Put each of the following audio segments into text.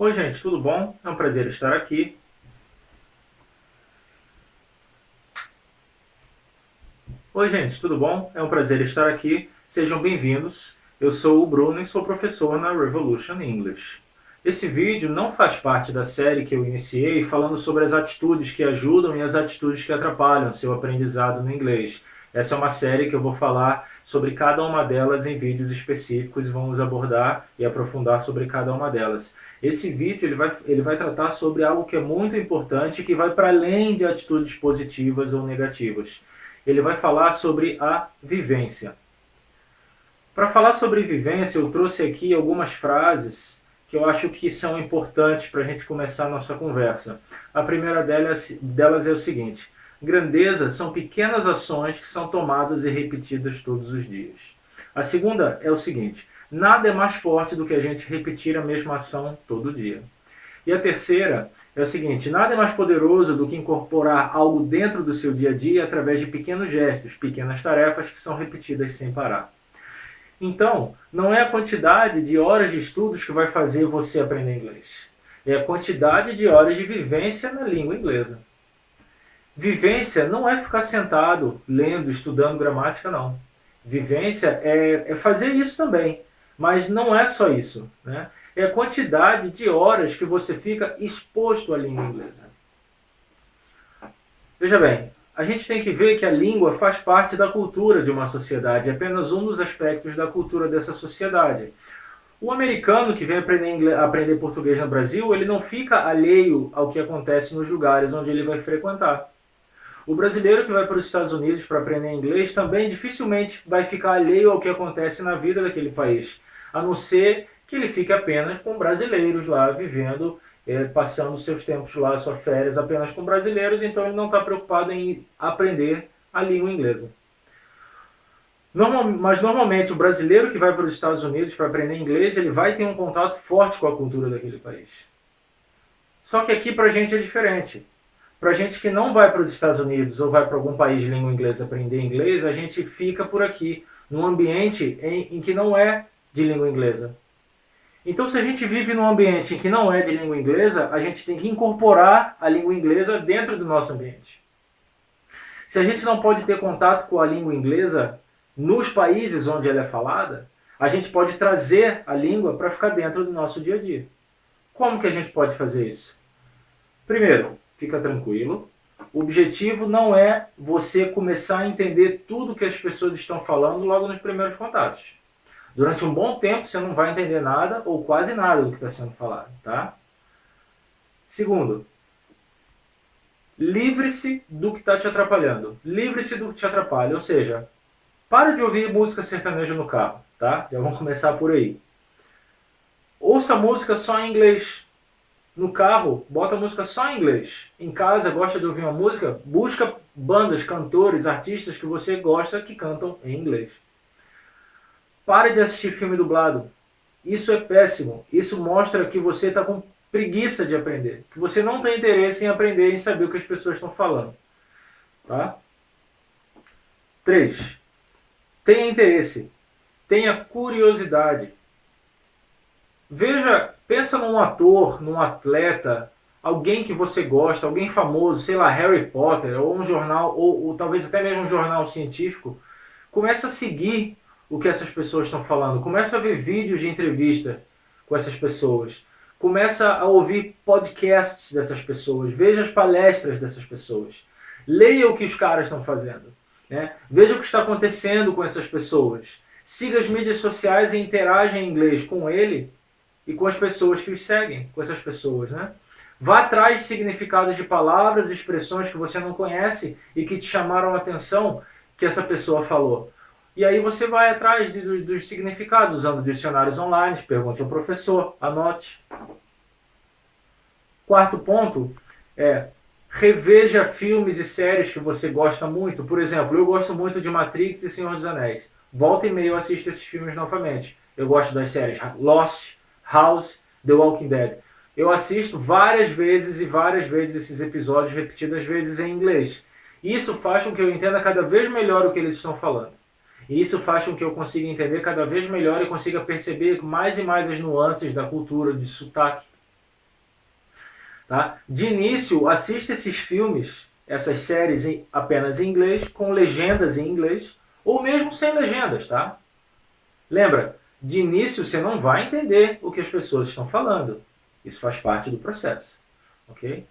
Oi, gente, tudo bom? É um prazer estar aqui. Oi, gente, tudo bom? É um prazer estar aqui. Sejam bem-vindos. Eu sou o Bruno e sou professor na Revolution English. Esse vídeo não faz parte da série que eu iniciei falando sobre as atitudes que ajudam e as atitudes que atrapalham seu aprendizado no inglês. Essa é uma série que eu vou falar sobre cada uma delas em vídeos específicos e vamos abordar e aprofundar sobre cada uma delas. Esse vídeo ele vai tratar sobre algo que é muito importante e que vai para além de atitudes positivas ou negativas. Ele vai falar sobre a vivência. Para falar sobre vivência, eu trouxe aqui algumas frases que eu acho que são importantes para a gente começar a nossa conversa. A primeira delas é o seguinte: grandeza são pequenas ações que são tomadas e repetidas todos os dias. A segunda é o seguinte: nada é mais forte do que a gente repetir a mesma ação todo dia. E a terceira é o seguinte: nada é mais poderoso do que incorporar algo dentro do seu dia a dia através de pequenos gestos, pequenas tarefas que são repetidas sem parar. Então, não é a quantidade de horas de estudos que vai fazer você aprender inglês. É a quantidade de horas de vivência na língua inglesa. Vivência não é ficar sentado, lendo, estudando gramática, não. Vivência é fazer isso também, mas não é só isso, né? É a quantidade de horas que você fica exposto à língua inglesa. Veja bem, a gente tem que ver que a língua faz parte da cultura de uma sociedade, é apenas um dos aspectos da cultura dessa sociedade. O americano que vem aprender português no Brasil, ele não fica alheio ao que acontece nos lugares onde ele vai frequentar. O brasileiro que vai para os Estados Unidos para aprender inglês também dificilmente vai ficar alheio ao que acontece na vida daquele país, a não ser que ele fique apenas com brasileiros lá vivendo, passando seus tempos lá, suas férias apenas com brasileiros, então ele não está preocupado em aprender a língua inglesa. Mas normalmente o brasileiro que vai para os Estados Unidos para aprender inglês, ele vai ter um contato forte com a cultura daquele país. Só que aqui para a gente é diferente. Para a gente que não vai para os Estados Unidos ou vai para algum país de língua inglesa aprender inglês, a gente fica por aqui, num ambiente em que não é de língua inglesa. Então, se a gente vive num ambiente em que não é de língua inglesa, a gente tem que incorporar a língua inglesa dentro do nosso ambiente. Se a gente não pode ter contato com a língua inglesa nos países onde ela é falada, a gente pode trazer a língua para ficar dentro do nosso dia a dia. Como que a gente pode fazer isso? Primeiro, fica tranquilo. O objetivo não é você começar a entender tudo que as pessoas estão falando logo nos primeiros contatos. Durante um bom tempo você não vai entender nada ou quase nada do que está sendo falado, tá? Segundo, livre-se do que está te atrapalhando. Livre-se do que te atrapalha, ou seja, para de ouvir música sertaneja no carro, tá? Já vamos começar por aí. Ouça música só em inglês. No carro, bota a música só em inglês. Em casa, gosta de ouvir uma música? Busca bandas, cantores, artistas que você gosta que cantam em inglês. Pare de assistir filme dublado. Isso é péssimo. Isso mostra que você está com preguiça de aprender. Que você não tem interesse em aprender e saber o que as pessoas estão falando. Tá? 3. Tenha interesse. Tenha curiosidade. Veja, pensa num ator, num atleta, alguém que você gosta, alguém famoso, sei lá, Harry Potter, ou um jornal, ou talvez até mesmo um jornal científico. Começa a seguir o que essas pessoas estão falando. Começa a ver vídeos de entrevista com essas pessoas. Começa a ouvir podcasts dessas pessoas. Veja as palestras dessas pessoas. Leia o que os caras estão fazendo. Né? Veja o que está acontecendo com essas pessoas. Siga as mídias sociais e interaja em inglês com ele e com as pessoas que os seguem, com essas pessoas, né? Vá atrás de significados de palavras e expressões que você não conhece e que te chamaram a atenção que essa pessoa falou. E aí você vai atrás dos significados, usando dicionários online, pergunte ao professor, anote. Quarto ponto é reveja filmes e séries que você gosta muito. Por exemplo, eu gosto muito de Matrix e Senhor dos Anéis. Volta e meia eu assisto esses filmes novamente. Eu gosto das séries Lost, House, The Walking Dead. Eu assisto várias vezes esses episódios, repetidas vezes em inglês. Isso faz com que eu entenda cada vez melhor o que eles estão falando. E isso faz com que eu consiga entender cada vez melhor e consiga perceber mais e mais as nuances da cultura, de sotaque. Tá? De início, assista esses filmes, essas séries apenas em inglês, com legendas em inglês, ou mesmo sem legendas, tá? Lembra, de início você não vai entender o que as pessoas estão falando. Isso faz parte do processo, ok?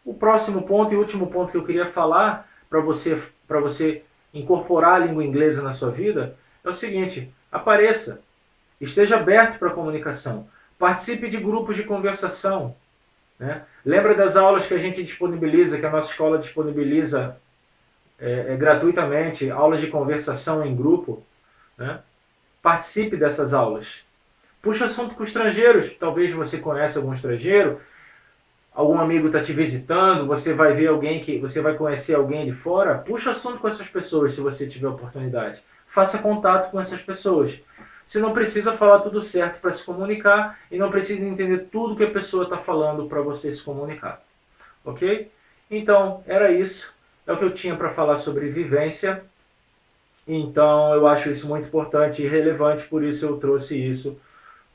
O próximo ponto e último ponto que eu queria falar para você incorporar a língua inglesa na sua vida é o seguinte: apareça, esteja aberto para a comunicação, participe de grupos de conversação, né? Lembra das aulas que a gente disponibiliza, que a nossa escola disponibiliza gratuitamente, aulas de conversação em grupo, né? Participe dessas aulas. Puxa assunto com estrangeiros, talvez você conheça algum estrangeiro, algum amigo está te visitando, você vai ver alguém que você vai conhecer alguém de fora, puxa assunto com essas pessoas se você tiver oportunidade. Faça contato com essas pessoas. Você não precisa falar tudo certo para se comunicar e não precisa entender tudo que a pessoa está falando para você se comunicar. Ok? Então, era isso. É o que eu tinha para falar sobre vivência. Então, eu acho isso muito importante e relevante, por isso eu trouxe isso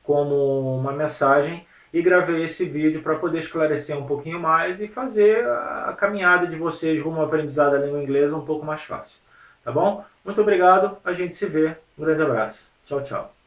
como uma mensagem e gravei esse vídeo para poder esclarecer um pouquinho mais e fazer a caminhada de vocês rumo ao aprendizado da língua inglesa um pouco mais fácil. Tá bom? Muito obrigado, a gente se vê. Um grande abraço. Tchau, tchau.